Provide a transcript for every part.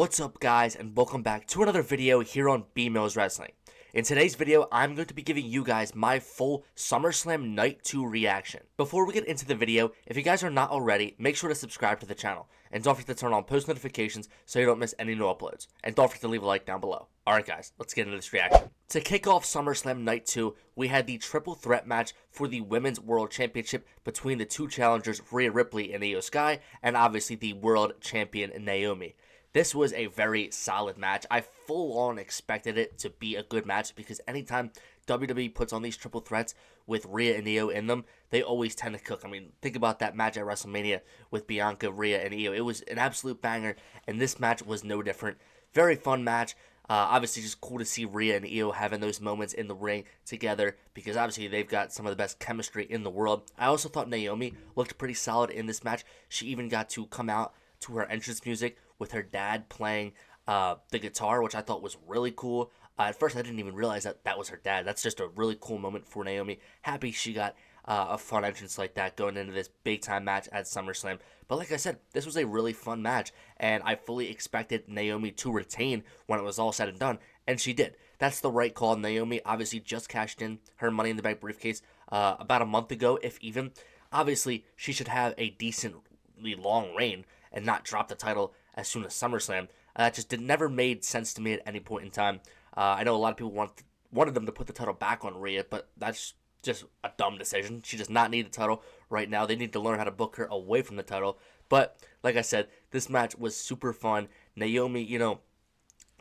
What's up guys, and welcome back to another video here on B-Mills Wrestling. In today's video, I'm going to be giving you guys my full SummerSlam Night 2 reaction. Before we get into the video, if you guys are not already, make sure to subscribe to the channel. And don't forget to turn on post notifications so you don't miss any new uploads. And don't forget to leave a like down below. Alright guys, let's get into this reaction. To kick off SummerSlam Night 2, we had the triple threat match for the Women's World Championship between the two challengers Rhea Ripley and Io Sky, and obviously the World Champion Naomi. This was a very solid match. I full-on expected it to be a good match because anytime WWE puts on these triple threats with Rhea and Io in them, they always tend to cook. I mean, think about that match at WrestleMania with Bianca, Rhea, and Io. It was an absolute banger, and this match was no different. Very fun match. Obviously, just cool to see Rhea and Io having those moments in the ring together because obviously they've got some of the best chemistry in the world. I also thought Naomi looked pretty solid in this match. She even got to come out to her entrance music with her dad playing the guitar, which I thought was really cool. At first, I didn't even realize that that was her dad. That's just a really cool moment for Naomi. Happy she got a fun entrance like that going into this big-time match at SummerSlam. But like I said, this was a really fun match, and I fully expected Naomi to retain when it was all said and done, and she did. That's the right call. Naomi obviously just cashed in her Money in the Bank briefcase about a month ago, if even. Obviously, she should have a decently long reign and not drop the title as soon as SummerSlam. That just never made sense to me at any point in time. I know a lot of people wanted them to put the title back on Rhea, but that's just a dumb decision. She does not need the title right now. They need to learn how to book her away from the title. But like I said, this match was super fun. Naomi,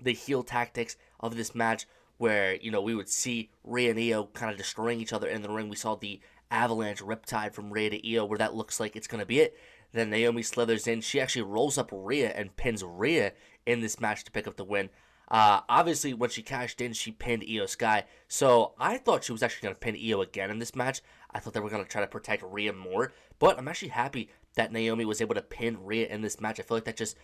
the heel tactics of this match where, we would see Rhea and Io kind of destroying each other in the ring. We saw the avalanche riptide from Rhea to Io where that looks like it's going to be it. Then Naomi slithers in. She actually rolls up Rhea and pins Rhea in this match to pick up the win. Obviously, when she cashed in, she pinned Io Sky. So I thought she was actually going to pin Io again in this match. I thought they were going to try to protect Rhea more. But I'm actually happy that Naomi was able to pin Rhea in this match. I feel like that just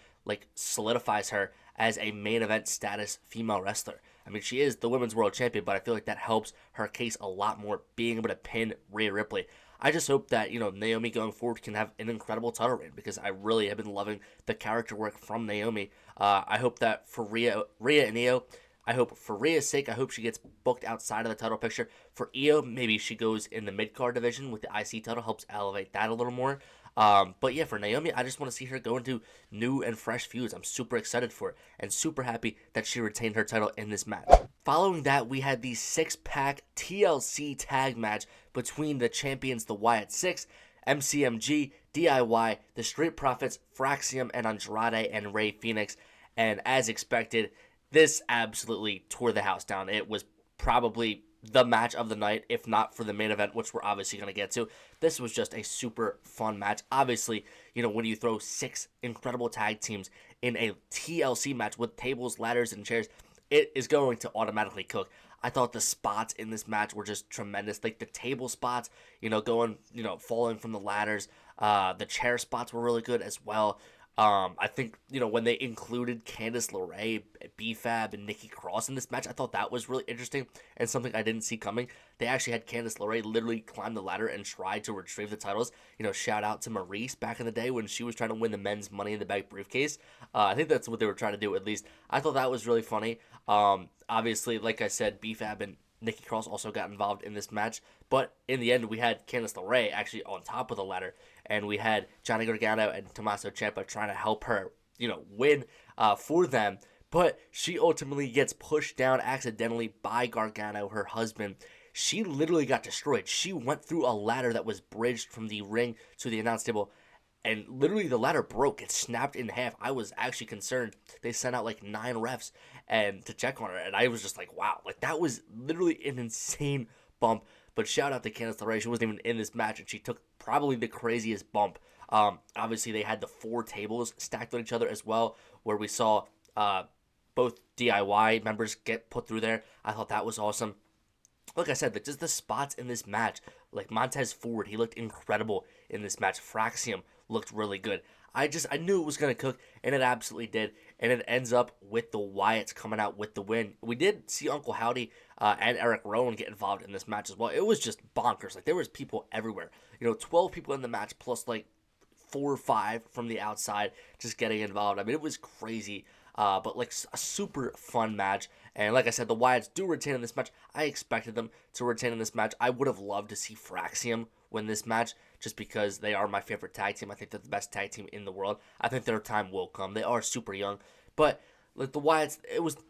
solidifies her as a main event status female wrestler. I mean, she is the Women's World Champion, but I feel like that helps her case a lot more, being able to pin Rhea Ripley. I just hope that, Naomi going forward can have an incredible title reign because I really have been loving the character work from Naomi. I hope that for Rhea and Io, I hope for Rhea's sake, I hope she gets booked outside of the title picture. For Io, maybe she goes in the mid-card division with the IC title, helps elevate that a little more. But yeah, for Naomi, I just want to see her go into new and fresh feuds. I'm super excited for it and super happy that she retained her title in this match. Following that, we had the 6-pack TLC tag match between the champions, the Wyatt Six, MCMG, DIY, the Street Profits, Fraxium, and Andrade and Rey Fenix. And as expected, this absolutely tore the house down. It was probably the match of the night, if not for the main event, which we're obviously going to get to. This was just a super fun match. Obviously, when you throw 6 incredible tag teams in a TLC match with tables, ladders, and chairs, it is going to automatically cook. I thought the spots in this match were just tremendous. Like the table spots, falling from the ladders. The chair spots were really good as well. I think, when they included Candice LeRae, B-Fab, and Nikki Cross in this match, I thought that was really interesting and something I didn't see coming. They actually had Candice LeRae literally climb the ladder and try to retrieve the titles. Shout out to Maurice back in the day when she was trying to win the men's Money in the Bank briefcase. I think that's what they were trying to do, at least. I thought that was really funny. Obviously, like I said, B-Fab and Nikki Cross also got involved in this match, but in the end, we had Candice LeRae actually on top of the ladder, and we had Johnny Gargano and Tommaso Ciampa trying to help her, win for them, but she ultimately gets pushed down accidentally by Gargano, her husband. She literally got destroyed. She went through a ladder that was bridged from the ring to the announce table, and literally the ladder broke. It snapped in half. I was actually concerned. They sent out 9 refs and to check on her, and I was just like, wow. That was literally an insane bump. But shout out to Candice LeRae. She wasn't even in this match, and she took probably the craziest bump. Obviously, they had the 4 tables stacked on each other as well, where we saw both DIY members get put through there. I thought that was awesome. Like I said, just the spots in this match, like Montez Ford, he looked incredible in this match. Fraxium looked really good. I knew it was going to cook, and it absolutely did. And it ends up with the Wyatts coming out with the win. We did see Uncle Howdy and Eric Rowan get involved in this match as well. It was just bonkers. There was people everywhere. 12 people in the match plus 4 or 5 from the outside just getting involved. I mean, it was crazy. but like a super fun match. And like I said, the Wyatts do retain in this match. I expected them to retain in this match. I would have loved to see Fraxium win this match just because they are my favorite tag team. I think they're the best tag team in the world. I think their time will come. They are super young, but like the Wyatts,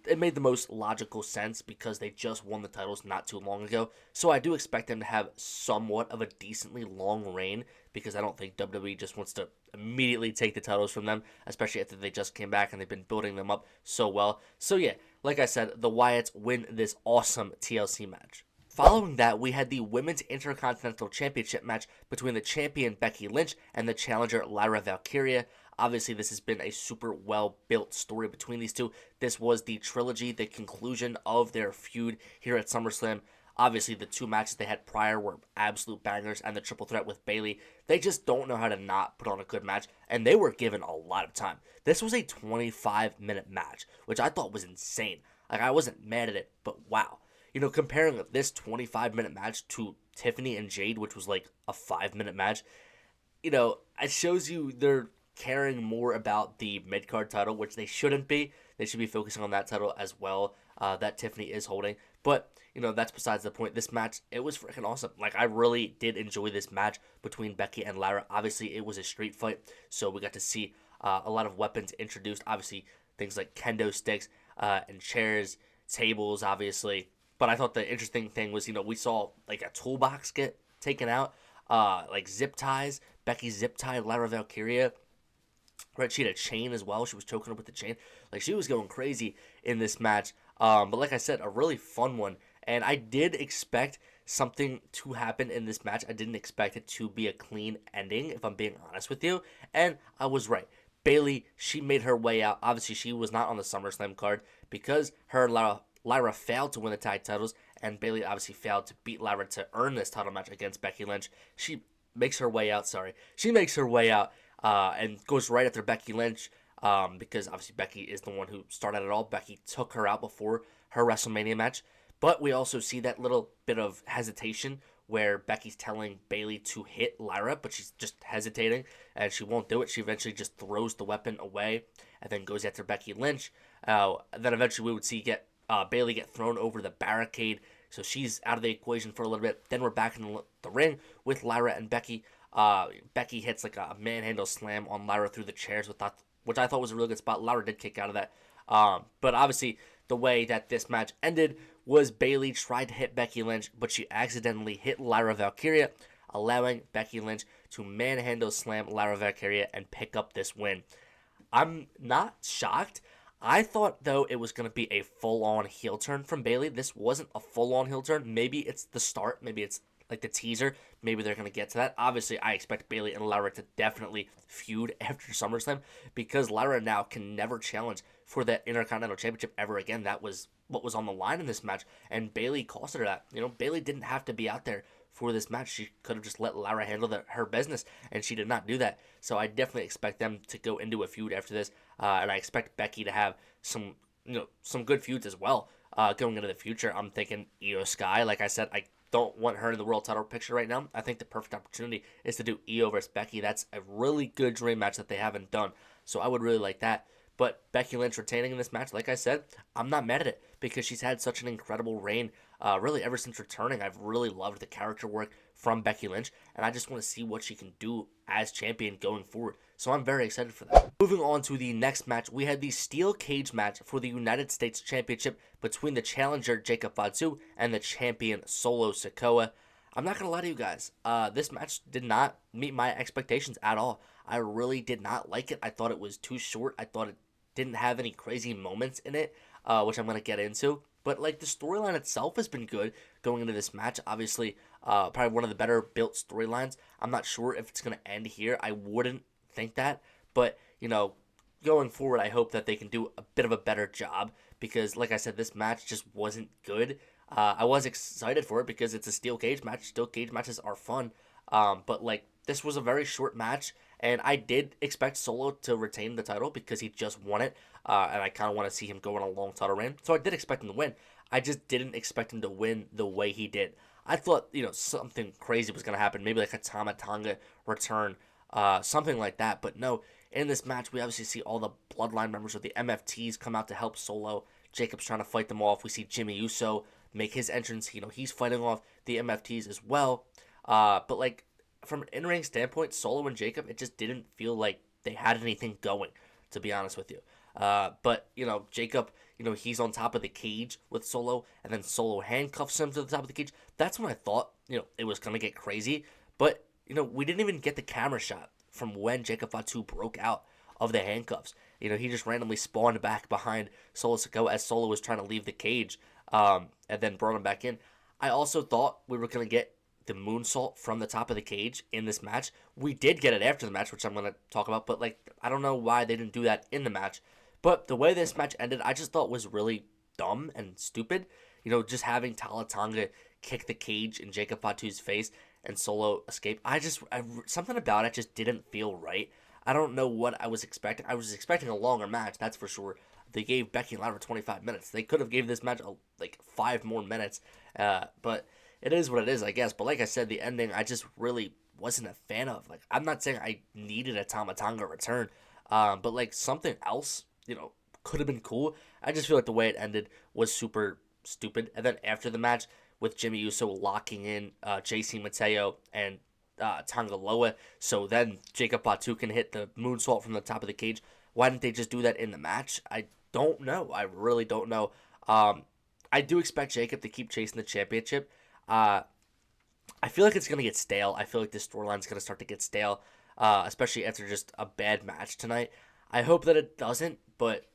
it made the most logical sense because they just won the titles not too long ago. So I do expect them to have somewhat of a decently long reign because I don't think WWE just wants to immediately take the titles from them, especially after they just came back and they've been building them up so well. So yeah, like I said, the Wyatts win this awesome TLC match. Following that, we had the Women's Intercontinental Championship match between the champion Becky Lynch and the challenger Lyra Valkyria. Obviously, this has been a super well-built story between these two. This was the trilogy, the conclusion of their feud here at SummerSlam. Obviously, the two matches they had prior were absolute bangers, and the triple threat with Bayley, they just don't know how to not put on a good match, and they were given a lot of time. This was a 25-minute match, which I thought was insane. Like, I wasn't mad at it, but wow. You know, comparing this 25-minute match to Tiffany and Jade, which was like a 5-minute match, you know, it shows you they're caring more about the mid-card title, which they shouldn't be. They should be focusing on that title as well, that Tiffany is holding. But, you know, that's besides the point. This match, it was freaking awesome. Like, I really did enjoy this match between Becky and Lyra. Obviously, it was a street fight, so we got to see a lot of weapons introduced. Obviously, things like kendo sticks and chairs, tables, obviously. But I thought the interesting thing was, you know, we saw, like, a toolbox get taken out, like zip ties. Becky zip tied Lyra Valkyria. Right, she had a chain as well. She was choking her with the chain. Like, she was going crazy in this match. But like I said, a really fun one. And I did expect something to happen in this match. I didn't expect it to be a clean ending, if I'm being honest with you. And I was right. Bayley, she made her way out. Obviously, she was not on the SummerSlam card because her and Lyra failed to win the tag titles. And Bayley obviously failed to beat Lyra to earn this title match against Becky Lynch. She makes her way out, She makes her way out. And goes right after Becky Lynch because obviously Becky is the one who started it all. Becky took her out before her WrestleMania match. But we also see that little bit of hesitation where Becky's telling Bayley to hit Lyra, but she's just hesitating and she won't do it. She eventually just throws the weapon away and then goes after Becky Lynch. Then eventually we would see Bayley get thrown over the barricade. So she's out of the equation for a little bit. Then we're back in the ring with Lyra and Becky. Becky hits like a manhandle slam on Lyra through the chairs, which I thought was a really good spot. Lyra did kick out of that. But obviously, the way that this match ended was Bayley tried to hit Becky Lynch, but she accidentally hit Lyra Valkyria, allowing Becky Lynch to manhandle slam Lyra Valkyria and pick up this win. I'm not shocked. I thought, though, it was going to be a full-on heel turn from Bayley. This wasn't a full-on heel turn. Maybe it's the start. Maybe it's like the teaser. Maybe they're going to get to that. Obviously, I expect Bayley and Lyra to definitely feud after SummerSlam because Lyra now can never challenge for that Intercontinental Championship ever again. That was what was on the line in this match, and Bayley costed her that. You know, Bayley didn't have to be out there for this match. She could have just let Lyra handle her business, and she did not do that. So I definitely expect them to go into a feud after this, and I expect Becky to have some good feuds as well going into the future. I'm thinking Io Sky. Like I said, I don't want her in the world title picture right now. I think the perfect opportunity is to do Io versus Becky. That's a really good dream match that they haven't done. So I would really like that. But Becky Lynch retaining in this match, like I said, I'm not mad at it because she's had such an incredible reign really ever since returning. I've really loved the character work from Becky Lynch, and I just want to see what she can do as champion going forward. So I'm very excited for that. Moving on to the next match, we had the steel cage match for the United States Championship between the challenger Jacob Fatu and the champion Solo Sikoa. I'm not going to lie to you guys. This match did not meet my expectations at all. I really did not like it. I thought it was too short. I thought it didn't have any crazy moments in it, which I'm going to get into. But, like, the storyline itself has been good going into this match. Obviously, probably one of the better built storylines. I'm not sure if it's going to end here. I wouldn't think that. But, you know, going forward, I hope that they can do a bit of a better job. Because, like I said, this match just wasn't good. I was excited for it because it's a steel cage match. Steel cage matches are fun. But, like, this was a very short match. And I did expect Solo to retain the title because he just won it. And I kind of want to see him go on a long title reign. So I did expect him to win. I just didn't expect him to win the way he did. I thought, something crazy was going to happen. Maybe like a Tama Tonga return something like that. But no, in this match, we obviously see all the Bloodline members of the MFTs come out to help Solo. Jacob's trying to fight them off. We see Jimmy Uso make his entrance. He's fighting off the MFTs as well. But like from an in-ring standpoint, Solo and Jacob, it just didn't feel like they had anything going, to be honest with you. But Jacob, he's on top of the cage with Solo, and then Solo handcuffs him to the top of the cage. That's when I thought, it was gonna get crazy. But we didn't even get the camera shot from when Jacob Fatu broke out of the handcuffs. He just randomly spawned back behind Solo Sikoa as Solo was trying to leave the cage, and then brought him back in. I also thought we were gonna get the moonsault from the top of the cage in this match. We did get it after the match, which I'm going to talk about, but I don't know why they didn't do that in the match. But the way this match ended, I just thought was really dumb and stupid. Just having Tala Tonga kick the cage in Jacob Fatu's face and Solo escape. Something about it just didn't feel right. I don't know what I was expecting. I was expecting a longer match, that's for sure. They gave Becky and Lara 25 minutes. They could have gave this match 5 more minutes, but it is what it is, I guess. But like I said, the ending, I just really wasn't a fan of. I'm not saying I needed a Tama Tonga return, but something else, could have been cool. I just feel like the way it ended was super stupid. And then after the match, with Jimmy Uso locking in JC Mateo and Tonga Loa, so then Jacob Fatu can hit the moonsault from the top of the cage. Why didn't they just do that in the match? I don't know. I really don't know. I do expect Jacob to keep chasing the championship. I feel like it's going to get stale. I feel like this storyline is going to start to get stale, especially after just a bad match tonight. I hope that it doesn't, but,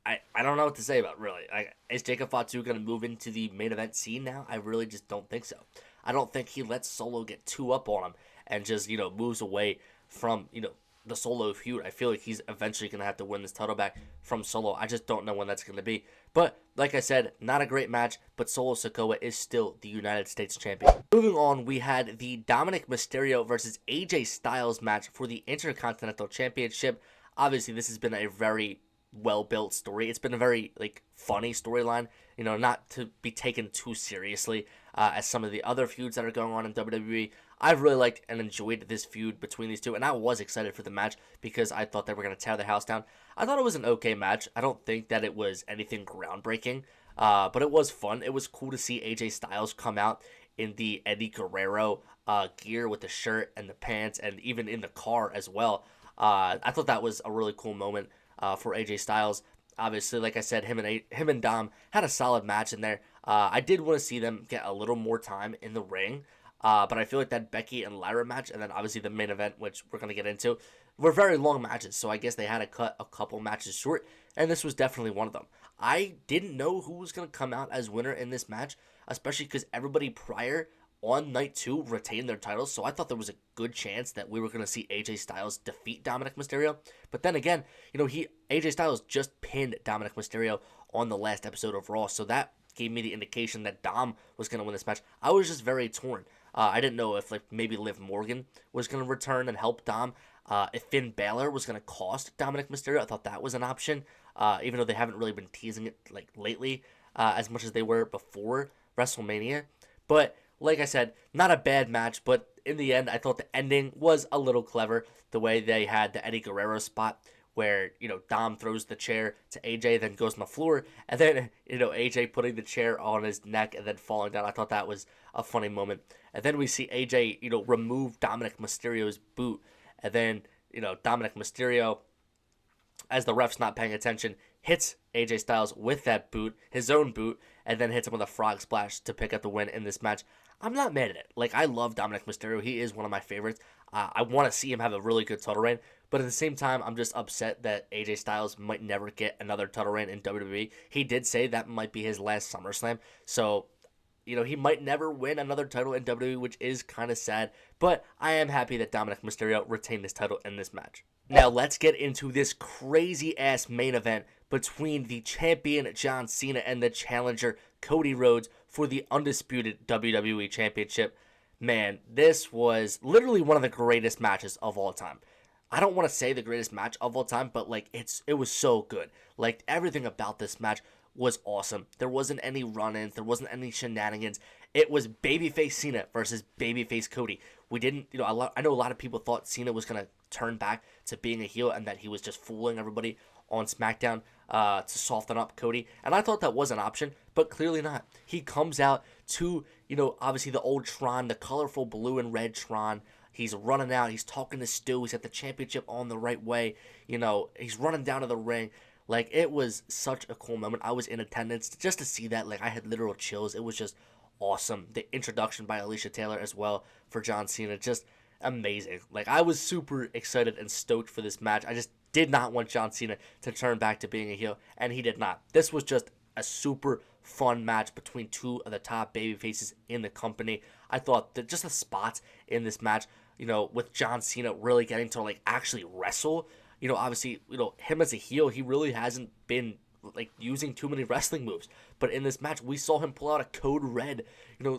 I don't know what to say about it, really. Is Jacob Fatu going to move into the main event scene now? I really just don't think so. I don't think he lets Solo get too up on him and just, moves away from, the Solo feud. I feel like he's eventually going to have to win this title back from Solo. I just don't know when that's going to be. But, like I said, not a great match, but Solo Sikoa is still the United States champion. Moving on, we had the Dominic Mysterio versus AJ Styles match for the Intercontinental Championship. Obviously, this has been a very well-built story. It's been a very, funny storyline, not to be taken too seriously as some of the other feuds that are going on in WWE. I've really liked and enjoyed this feud between these two, and I was excited for the match because I thought they were going to tear the house down. I thought it was an okay match. I don't think that it was anything groundbreaking, but it was fun. It was cool to see AJ Styles come out in the Eddie Guerrero gear with the shirt and the pants, and even in the car as well. I thought that was a really cool moment for AJ Styles. Obviously, like I said, him and Dom had a solid match in there. I did want to see them get a little more time in the ring. But I feel like that Becky and Lara match, and then obviously the main event, which we're going to get into, were very long matches. So I guess they had to cut a couple matches short, and this was definitely one of them. I didn't know who was going to come out as winner in this match, especially because everybody prior on night 2 retained their titles. So I thought there was a good chance that we were going to see AJ Styles defeat Dominic Mysterio. But then again, AJ Styles just pinned Dominic Mysterio on the last episode of Raw. So that gave me the indication that Dom was going to win this match. I was just very torn. I didn't know if maybe Liv Morgan was going to return and help Dom. If Finn Balor was going to cost Dominic Mysterio, I thought that was an option. Even though they haven't really been teasing it lately as much as they were before WrestleMania. But like I said, not a bad match. But in the end, I thought the ending was a little clever. The way they had the Eddie Guerrero spot where, Dom throws the chair to AJ, then goes on the floor, and then, AJ putting the chair on his neck and then falling down. I thought that was a funny moment. And then we see AJ, remove Dominic Mysterio's boot, and then, Dominic Mysterio, as the ref's not paying attention, hits AJ Styles with that boot, his own boot, and then hits him with a frog splash to pick up the win in this match. I'm not mad at it. I love Dominic Mysterio. He is one of my favorites. I want to see him have a really good title reign. But at the same time, I'm just upset that AJ Styles might never get another title reign in WWE. He did say that might be his last SummerSlam. So, he might never win another title in WWE, which is kind of sad. But I am happy that Dominic Mysterio retained this title in this match. Now, let's get into this crazy-ass main event between the champion John Cena and the challenger Cody Rhodes for the undisputed WWE Championship. Man, this was literally one of the greatest matches of all time. I don't want to say the greatest match of all time, but it was so good. Everything about this match was awesome. There wasn't any run-ins. There wasn't any shenanigans. It was babyface Cena versus babyface Cody. We didn't, I know a lot of people thought Cena was going to turn back to being a heel and that he was just fooling everybody on SmackDown to soften up Cody. And I thought that was an option, but clearly not. He comes out to, obviously the old Tron, the colorful blue and red Tron. He's running out. He's talking to Stu. He's got the championship on the right way. He's running down to the ring. Like, it was such a cool moment. I was in attendance just to see that. Like, I had literal chills. It was just awesome. The introduction by Alicia Taylor as well for John Cena, just amazing. Like, I was super excited and stoked for this match. I just did not want John Cena to turn back to being a heel, and he did not. This was just a super fun match between two of the top baby faces in the company. I thought that just the spots in this match, with John Cena really getting to like actually wrestle, obviously, him as a heel, he really hasn't been like using too many wrestling moves. But in this match, we saw him pull out a Code Red,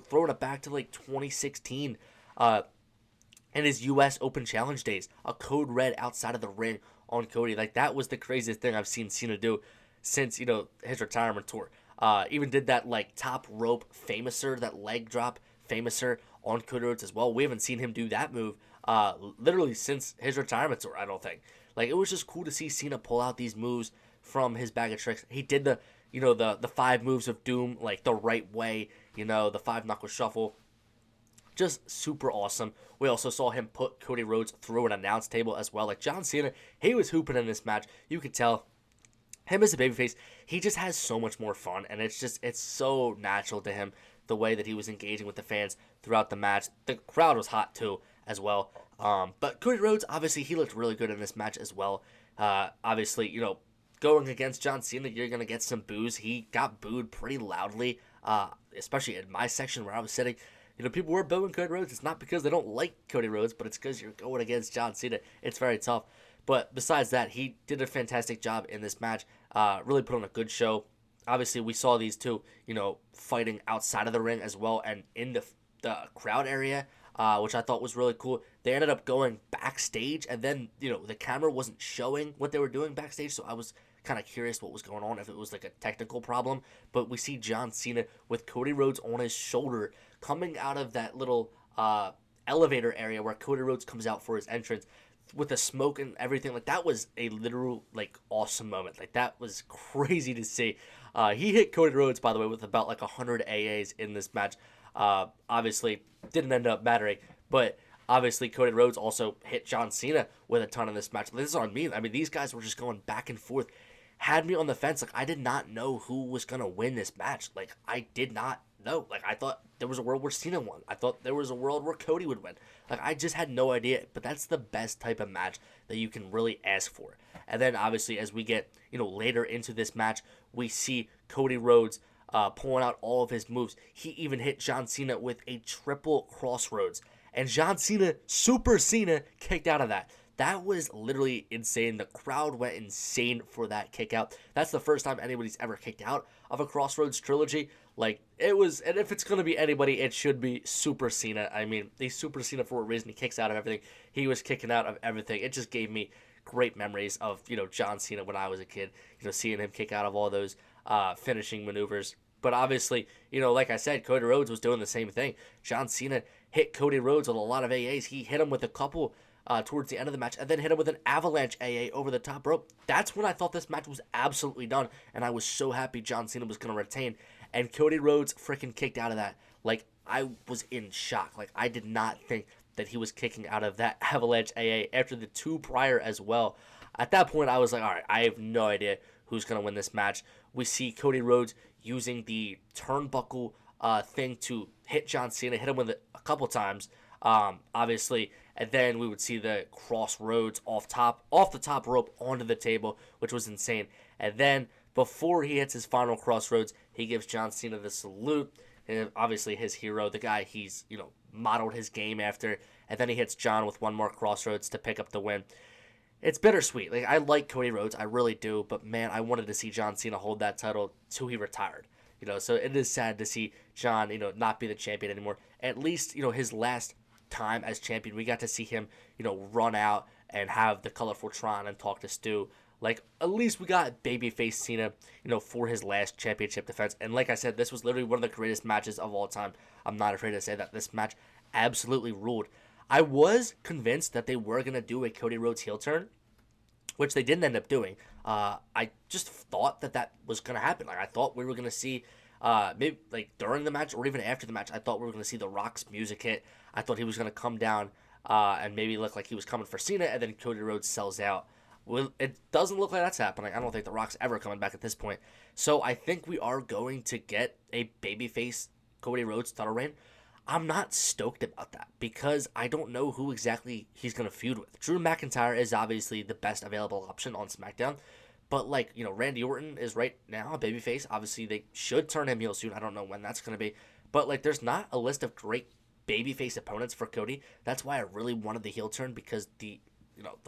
throwing it back to like 2016, in his U.S. Open Challenge days, a Code Red outside of the ring on Cody. Like, that was the craziest thing I've seen Cena do since, his retirement tour. Even did that, like, top rope famouser, that leg drop famouser on Cody Rhodes as well. We haven't seen him do that move, literally since his retirement tour, I don't think. Like, it was just cool to see Cena pull out these moves from his bag of tricks. He did the 5 moves of doom, like, the right way, the 5-knuckle shuffle. Just super awesome. We also saw him put Cody Rhodes through an announce table as well. Like, John Cena, he was hooping in this match. You could tell him as a babyface, he just has so much more fun, and it's so natural to him, the way that he was engaging with the fans throughout the match. The crowd was hot too, as well. But Cody Rhodes, obviously, he looked really good in this match as well. Obviously, going against John Cena, you're going to get some boos. He got booed pretty loudly, especially in my section where I was sitting. People were booing Cody Rhodes. It's not because they don't like Cody Rhodes, but it's because you're going against John Cena. It's very tough. But besides that, he did a fantastic job in this match. Really put on a good show. Obviously, we saw these two, fighting outside of the ring as well and in the crowd area, which I thought was really cool. They ended up going backstage, and then, the camera wasn't showing what they were doing backstage, so I was kind of curious what was going on, if it was like a technical problem. But we see John Cena with Cody Rhodes on his shoulder coming out of that little elevator area where Cody Rhodes comes out for his entrance with the smoke and everything. Like, that was a literal, like, awesome moment. Like, that was crazy to see. He hit Cody Rhodes, by the way, with about like 100 AAs in this match. Obviously didn't end up mattering, but obviously Cody Rhodes also hit John Cena with a ton in this match. This is on me. I mean, these guys were just going back and forth, had me on the fence. Like, I did not know who was going to win this match. Like, I did not know. Like, I thought there was a world where Cena won. I thought there was a world where Cody would win. Like, I just had no idea. But that's the best type of match that you can really ask for. And then, obviously, as we get, later into this match, we see Cody Rhodes pulling out all of his moves. He even hit John Cena with a triple crossroads. And John Cena, Super Cena, kicked out of that. That was literally insane. The crowd went insane for that kick out. That's the first time anybody's ever kicked out of a Crossroads trilogy. Like, it was, and if it's going to be anybody, it should be Super Cena. I mean, he's Super Cena for a reason. He kicks out of everything. He was kicking out of everything. It just gave me great memories of, John Cena when I was a kid, seeing him kick out of all those finishing maneuvers. But obviously, like I said, Cody Rhodes was doing the same thing. John Cena hit Cody Rhodes with a lot of AAs. He hit him with a couple towards the end of the match, and then hit him with an avalanche AA over the top rope. That's when I thought this match was absolutely done, and I was so happy John Cena was going to retain. And Cody Rhodes freaking kicked out of that. Like, I was in shock. Like, I did not think that he was kicking out of that avalanche AA after the two prior as well. At that point, I was like, all right, I have no idea who's going to win this match. We see Cody Rhodes using the turnbuckle thing to hit John Cena, hit him with it a couple times, obviously, and then we would see the crossroads off the top rope onto the table, which was insane. And then before he hits his final crossroads, he gives John Cena the salute, and obviously his hero, the guy he's modeled his game after, and then he hits John with one more crossroads to pick up the win. It's bittersweet. Like, I like Cody Rhodes, I really do, but man, I wanted to see John Cena hold that title till he retired. So it is sad to see John, not be the champion anymore. At least, his last time as champion, we got to see him, run out and have the colorful Tron and talk to Stu. Like, at least we got babyface Cena, for his last championship defense. And like I said, this was literally one of the greatest matches of all time. I'm not afraid to say that this match absolutely ruled. I was convinced that they were going to do a Cody Rhodes heel turn, which they didn't end up doing. I just thought that was going to happen. Like, I thought we were going to see, maybe like during the match or even after the match, I thought we were going to see The Rock's music hit. I thought he was going to come down and maybe look like he was coming for Cena, and then Cody Rhodes sells out. Well, it doesn't look like that's happening. I don't think The Rock's ever coming back at this point. So I think we are going to get a babyface Cody Rhodes title reign. I'm not stoked about that because I don't know who exactly he's going to feud with. Drew McIntyre is obviously the best available option on SmackDown. But, like, Randy Orton is right now a babyface. Obviously, they should turn him heel soon. I don't know when that's going to be. But, like, there's not a list of great babyface opponents for Cody. That's why I really wanted the heel turn, because the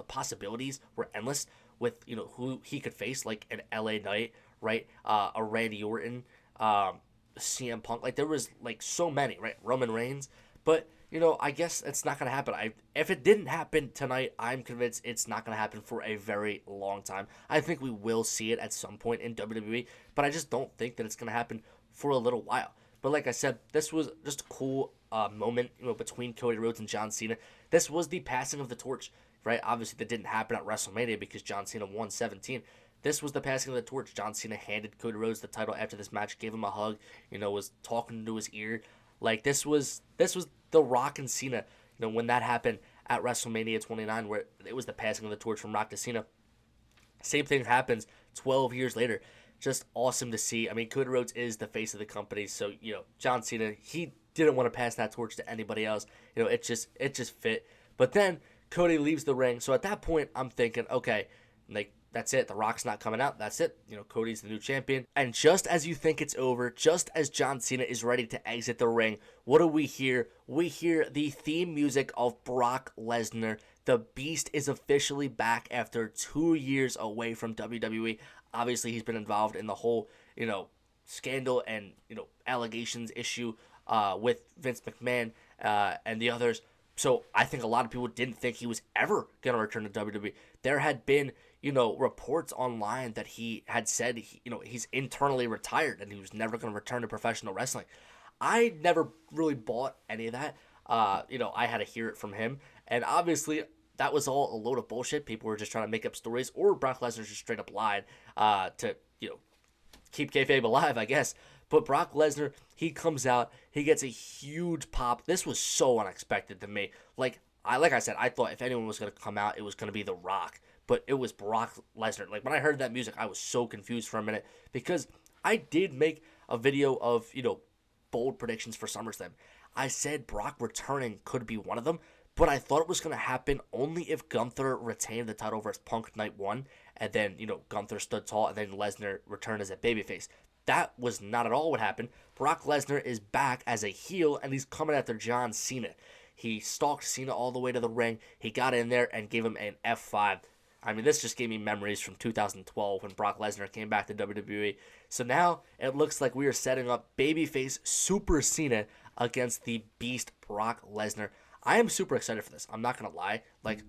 possibilities were endless with, who he could face, like an LA Knight, right? A Randy Orton, CM Punk. Like, there was, like, so many, right? Roman Reigns. But, I guess it's not going to happen. If it didn't happen tonight, I'm convinced it's not going to happen for a very long time. I think we will see it at some point in WWE, but I just don't think that it's going to happen for a little while. But like I said, this was just a cool moment, between Cody Rhodes and John Cena. This was the passing of the torch, right? Obviously, that didn't happen at WrestleMania because John Cena won 17. This was the passing of the torch. John Cena handed Cody Rhodes the title after this match, gave him a hug, was talking into his ear. Like, this was The Rock and Cena, when that happened at WrestleMania 29, where it was the passing of the torch from Rock to Cena. Same thing happens 12 years later. Just awesome to see. I mean, Cody Rhodes is the face of the company, so, John Cena, he didn't want to pass that torch to anybody else. It just fit. But then Cody leaves the ring, so at that point, I'm thinking, okay, like, that's it. The Rock's not coming out. That's it. Cody's the new champion. And just as you think it's over, just as John Cena is ready to exit the ring, what do we hear? We hear the theme music of Brock Lesnar. The Beast is officially back after 2 years away from WWE. Obviously, he's been involved in the whole, scandal and, allegations issue with Vince McMahon and the others. So I think a lot of people didn't think he was ever going to return to WWE. There had been, reports online that he had said, he's internally retired and he was never going to return to professional wrestling. I never really bought any of that. I had to hear it from him. And obviously, that was all a load of bullshit. People were just trying to make up stories, or Brock Lesnar just straight up lied to, keep kayfabe alive, I guess. But Brock Lesnar, he comes out, he gets a huge pop. This was so unexpected to me. Like I said, I thought if anyone was going to come out, it was going to be The Rock. But it was Brock Lesnar. Like, when I heard that music, I was so confused for a minute, because I did make a video of, bold predictions for SummerSlam. I said Brock returning could be one of them, but I thought it was going to happen only if Gunther retained the title versus Punk night one, and then, Gunther stood tall, and then Lesnar returned as a babyface. That was not at all what happened. Brock Lesnar is back as a heel, and he's coming after John Cena. He stalked Cena all the way to the ring. He got in there and gave him an F5. I mean, this just gave me memories from 2012 when Brock Lesnar came back to WWE. So now it looks like we are setting up babyface Super Cena against the Beast Brock Lesnar. I am super excited for this. I'm not going to lie. Like,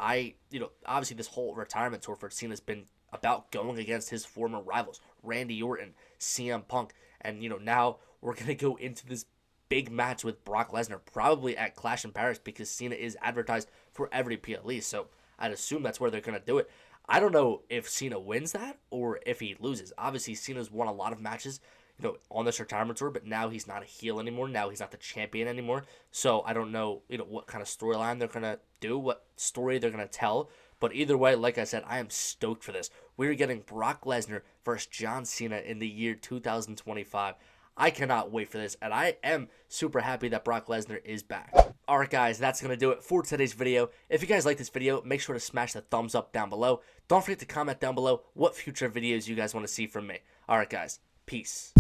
obviously this whole retirement tour for Cena's been about going against his former rivals, Randy Orton, CM Punk, and, now we're going to go into this big match with Brock Lesnar, probably at Clash in Paris, because Cena is advertised for every PLE, so I'd assume that's where they're going to do it. I don't know if Cena wins that or if he loses. Obviously, Cena's won a lot of matches, on this retirement tour, but now he's not a heel anymore. Now he's not the champion anymore. So I don't know, what kind of storyline they're going to do, what story they're going to tell. But either way, like I said, I am stoked for this. We're getting Brock Lesnar versus John Cena in the year 2025. I cannot wait for this, and I am super happy that Brock Lesnar is back. Alright guys, that's going to do it for today's video. If you guys like this video, make sure to smash the thumbs up down below. Don't forget to comment down below what future videos you guys want to see from me. Alright guys, peace.